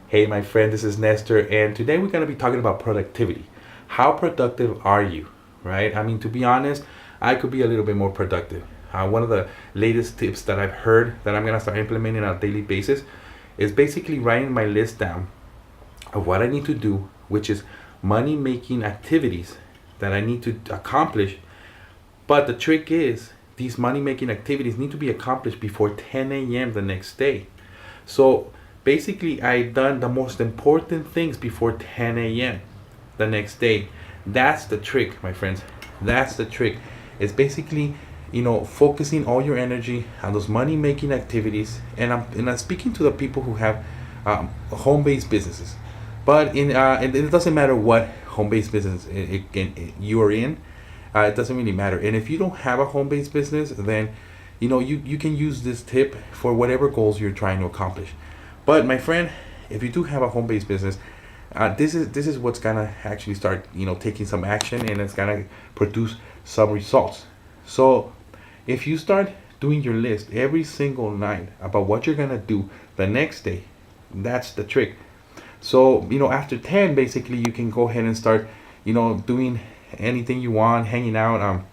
Hey, my friend, this is Nestor, and today we're going to be talking about productivity. How productive are you, right? I mean, to be honest, I could be a little bit more productive. One of the latest tips that I've heard that I'm going to start implementing on a daily basis is basically writing my list down of what I need to do, which is money making activities that I need to accomplish. But the trick is, these money making activities need to be accomplished before 10 a.m. the next day. So basically, I done the most important things before 10 a.m. the next day. That's the trick, my friends. That's the trick. It's basically, focusing all your energy on those money making activities. And I'm speaking to the people who have home based businesses. But it doesn't matter what home based business you are in. It doesn't really matter. And if you don't have a home based business, then you can use this tip for whatever goals you're trying to accomplish. But my friend, if you do have a home based business, this is what's gonna actually start taking some action, and it's gonna produce some results. So if you start doing your list every single night about what you're gonna do the next day, that's the trick. So after 10, basically you can go ahead and start doing anything you want, hanging out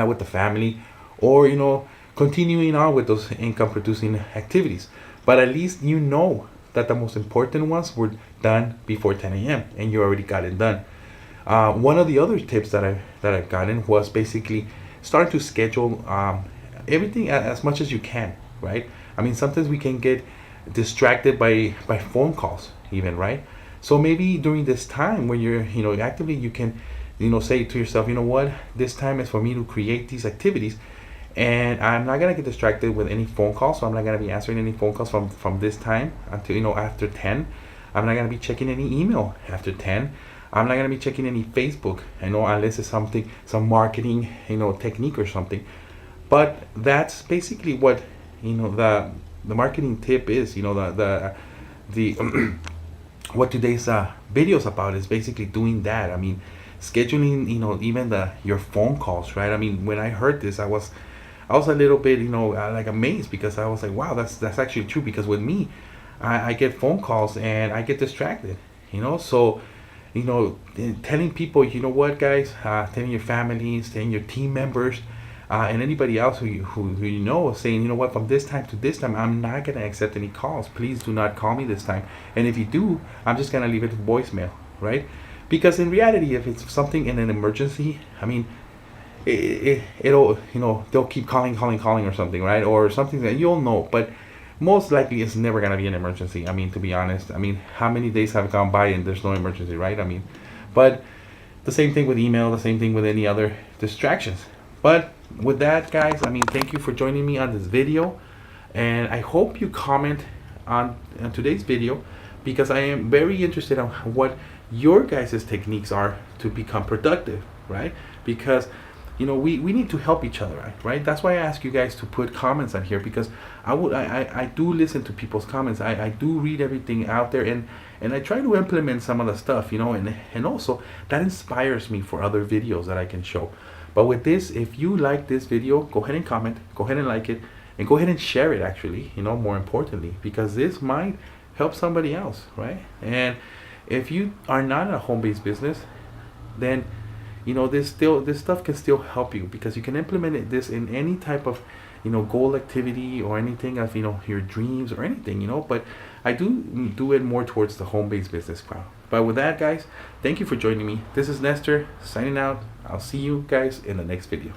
with the family, or continuing on with those income producing activities. But at least you know that the most important ones were done before 10 a.m. and you already got it done. One of the other tips that I've gotten was basically start to schedule everything as much as you can, right? I mean, sometimes we can get distracted by phone calls, even, right? So maybe during this time when you're actively, you can say to yourself, you know what, this time is for me to create these activities, and I'm not gonna get distracted with any phone calls. So I'm not gonna be answering any phone calls from this time until after 10. I'm not gonna be checking any email after 10. I'm not gonna be checking any Facebook. Unless it's some marketing technique or something. But that's basically what the marketing tip is. The what today's video is about is basically doing that. I mean, scheduling even the your phone calls, right? I mean, when I heard this, I was a little bit like amazed, because I was like, wow, that's actually true. Because with me, I get phone calls and I get distracted, so telling people, what, guys, telling your families, telling your team members, and anybody else who saying, what, from this time to this time, I'm not gonna accept any calls. Please do not call me this time. And if you do, I'm just gonna leave it to voicemail, right? Because in reality, if it's something in an emergency, I mean, it'll they'll keep calling or something, right? Or something that you'll know. But most likely it's never gonna be an emergency. I mean, to be honest, I mean, how many days have gone by and there's no emergency, right? I mean, but the same thing with email, the same thing with any other distractions. But with that, guys, I mean, thank you for joining me on this video, and I hope you comment on today's video, because I am very interested on what your guys' techniques are to become productive, right? Because we need to help each other, right? That's why I ask you guys to put comments on here, because I do listen to people's comments. I do read everything out there, and I try to implement some of the stuff, and also that inspires me for other videos that I can show. But with this, if you like this video, go ahead and comment, go ahead and like it, and go ahead and share it, actually, more importantly, because this might help somebody else, right? And if you are not in a home-based business, then this stuff can still help you, because you can this in any type of goal activity, or anything of your dreams or anything, but I do it more towards the home-based business crowd. But with that, guys, thank you for joining me. This is Nestor signing out. I'll see you guys in the next video.